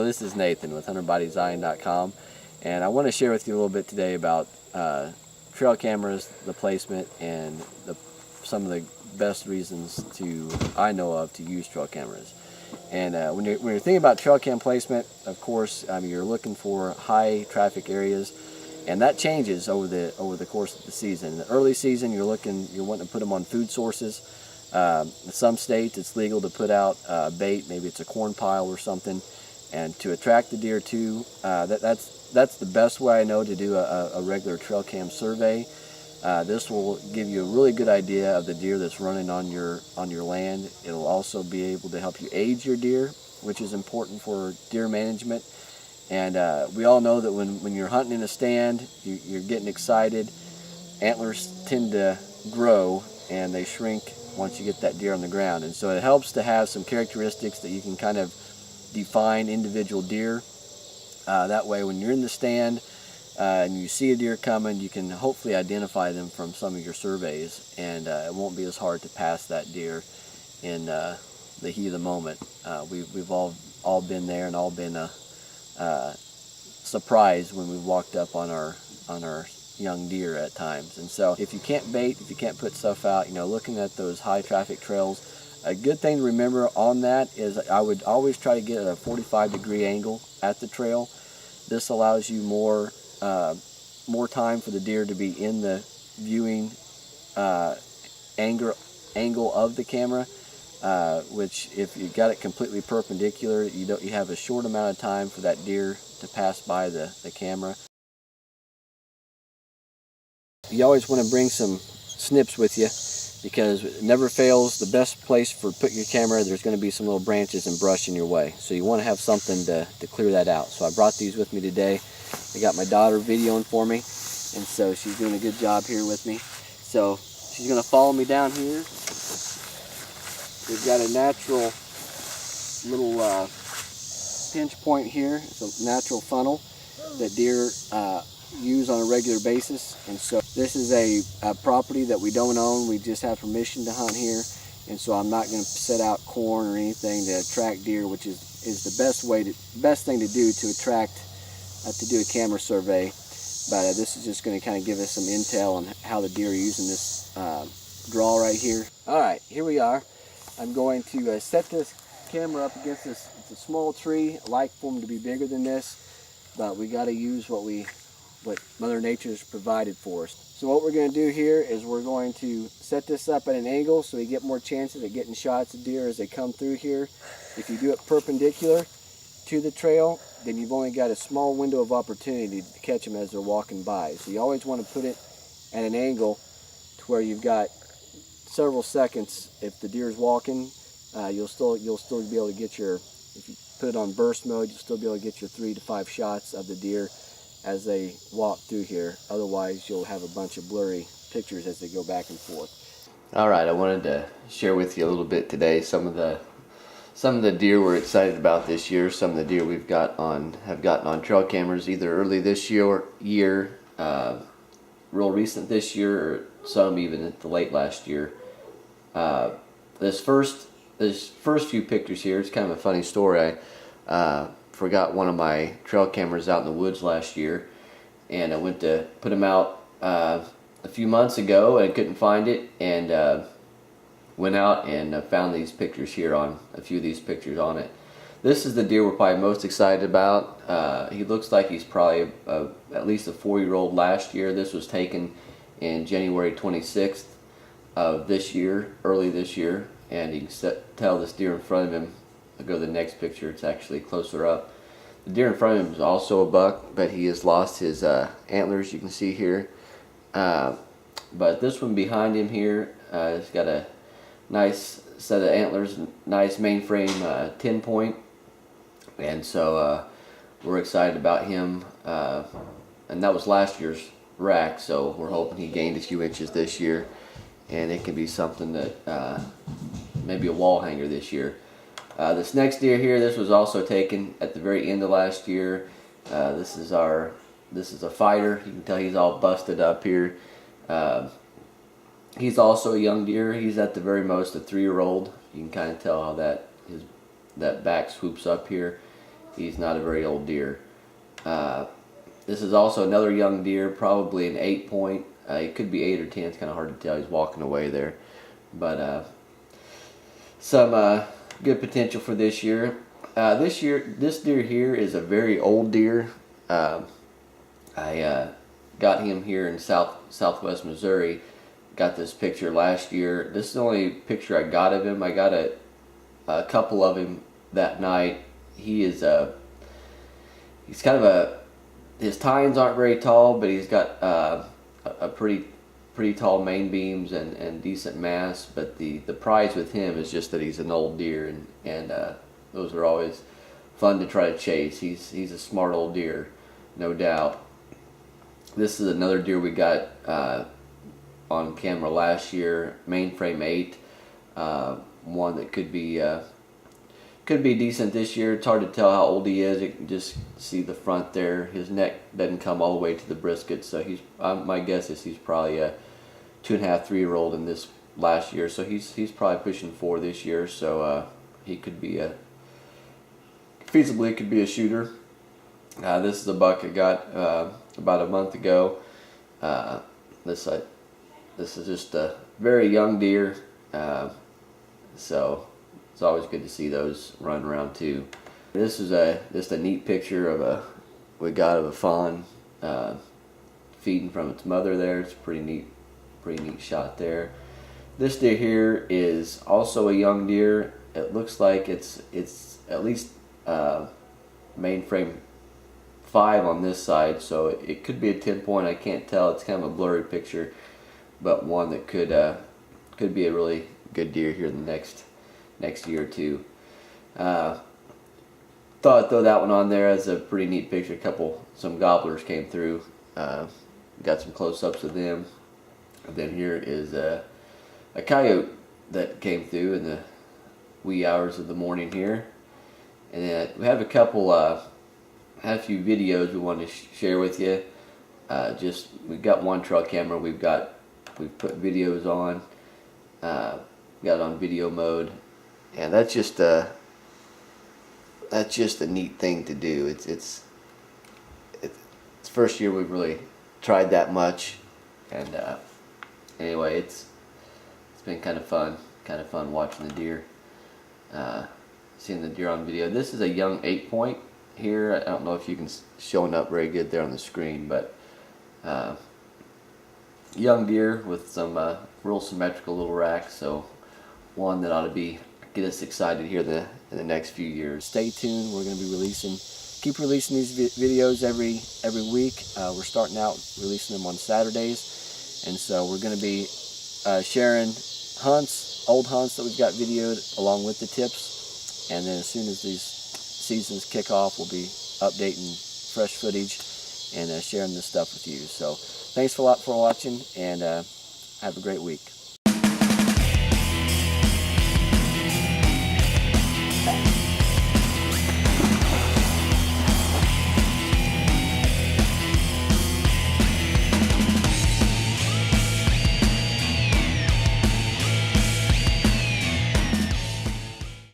this is Nathan with HunterByDesign.com, and I want to share with you a little bit today about trail cameras, the placement, and some of the best reasons I know of to use trail cameras. And when you're thinking about trail cam placement, of course, you're looking for high traffic areas, and that changes over the course of the season. In the early season, you're wanting to put them on food sources. In some states, it's legal to put out bait, maybe it's a corn pile or something, and to attract the deer too. That's the best way I know to do a regular trail cam survey. This will give you a really good idea of the deer that's running on your land. It'll also be able to help you age your deer, which is important for deer management. And we all know that when you're hunting in a stand, you're getting excited. Antlers tend to grow and they shrink once you get that deer on the ground, and so it helps to have some characteristics that you can kind of define individual deer. That way, when you're in the stand and you see a deer coming, you can hopefully identify them from some of your surveys, and it won't be as hard to pass that deer in the heat of the moment. We've all been there and all been surprised when we walked up on our young deer at times. And so if you can't bait, if you can't put stuff out, looking at those high traffic trails, a good thing to remember on that is I would always try to get a 45-degree angle at the trail. This allows you more time for the deer to be in the viewing angle of the camera, which if you got it completely perpendicular, you have a short amount of time for that deer to pass by the camera. You always want to bring some snips with you, because it never fails, the best place for putting your camera, there's going to be some little branches and brush in your way. So you want to have something to clear that out. So I brought these with me today. I got my daughter videoing for me, and so she's doing a good job here with me. So she's going to follow me down here. We've got a natural little pinch point here. It's a natural funnel that deer use on a regular basis, and so this is a property that we don't own. We just have permission to hunt here, and so I'm not going to set out corn or anything to attract deer, which is the best thing to do to attract to do a camera survey. But this is just going to kind of give us some intel on how the deer are using this draw right here. All right, here we are. I'm going to set this camera up against this. It's a small tree. I like for them to be bigger than this, but we got to use what Mother Nature's provided for us. So what we're going to do here is we're going to set this up at an angle so we get more chances of getting shots of deer as they come through here. If you do it perpendicular to the trail, then you've only got a small window of opportunity to catch them as they're walking by. So you always want to put it at an angle to where you've got several seconds. If the deer is walking, you'll still be able to get if you put it on burst mode, you'll still be able to get your 3 to 5 shots of the deer as they walk through here. Otherwise, you'll have a bunch of blurry pictures as they go back and forth. All right, I wanted to share with you a little bit today some of the deer we're excited about this year. Some of the deer have gotten on trail cameras either early this year, real recent this year, or some even at the late last year. This first few pictures here, it's kind of a funny story. I forgot one of my trail cameras out in the woods last year, and I went to put them out a few months ago and couldn't find it, and went out and found these pictures here, on a few of these pictures on it. This is the deer we're probably most excited about. He looks like he's probably at least a 4-year-old last year. This was taken in January 26th of this year, early this year, and you can tell this deer in front of him. I'll go to the next picture, it's actually closer up. The deer in front of him is also a buck, but he has lost his antlers, you can see here. But this one behind him here, has got a nice set of antlers, nice mainframe 10-point, and so we're excited about him. And that was last year's rack, so we're hoping he gained a few inches this year, and it can be something that maybe a wall hanger this year. This next deer here, this was also taken at the very end of last year. This is a fighter. You can tell he's all busted up here. He's also a young deer. He's at the very most a 3-year-old. You can kind of tell how that back swoops up here, he's not a very old deer. This is also another young deer, probably an 8-point. It could be 8 or 10. It's kind of hard to tell. He's walking away there, but some good potential for this year. This deer here is a very old deer. I got him here in southwest Missouri. Got this picture last year. This is the only picture I got of him. I got a couple of him that night. He's kind of his tines aren't very tall, but he's got a pretty tall main beams and decent mass. But the prize with him is just that he's an old deer, and those are always fun to try to chase. He's a smart old deer, no doubt. This is another deer we got on camera last year, mainframe 8. One that could be decent this year. It's hard to tell how old he is. You can just see the front there. His neck doesn't come all the way to the brisket, so my guess is he's probably a 2.5, 3-year-old in this last year. So he's probably pushing 4 this year. So he could be feasibly could be a shooter. This is a buck I got about a month ago. This is just a very young deer, so it's always good to see those run around too. This is just a neat picture we got of a fawn feeding from its mother there. It's a pretty neat shot there. This deer here is also a young deer. It looks like it's at least mainframe 5 on this side, so it could be a 10-point. I can't tell. It's kind of a blurry picture, but one that could be a really good deer here in the next year or two. Thought I'd throw that one on there as a pretty neat picture. Some gobblers came through. Got some close-ups of them. And then here is a coyote that came through in the wee hours of the morning here. And then we have had a few videos we want to share with you. We've got one trail camera. We've put videos on. Got it on video mode, and that's just a neat thing to do. It's the first year we've really tried that much, and anyway, it's been kind of fun watching the deer, seeing the deer on video. This is a young 8-point here. I don't know if you can showing up very good there on the screen, but young deer with some real symmetrical little racks, so one that ought to get us excited here in the next few years. Stay tuned. We're going to be keep releasing these videos every week. We're starting out releasing them on Saturdays, and so we're going to be sharing old hunts that we've got videoed along with the tips, and then as soon as these seasons kick off, we'll be updating fresh footage and sharing this stuff with you. So thanks a lot for watching, and have a great week.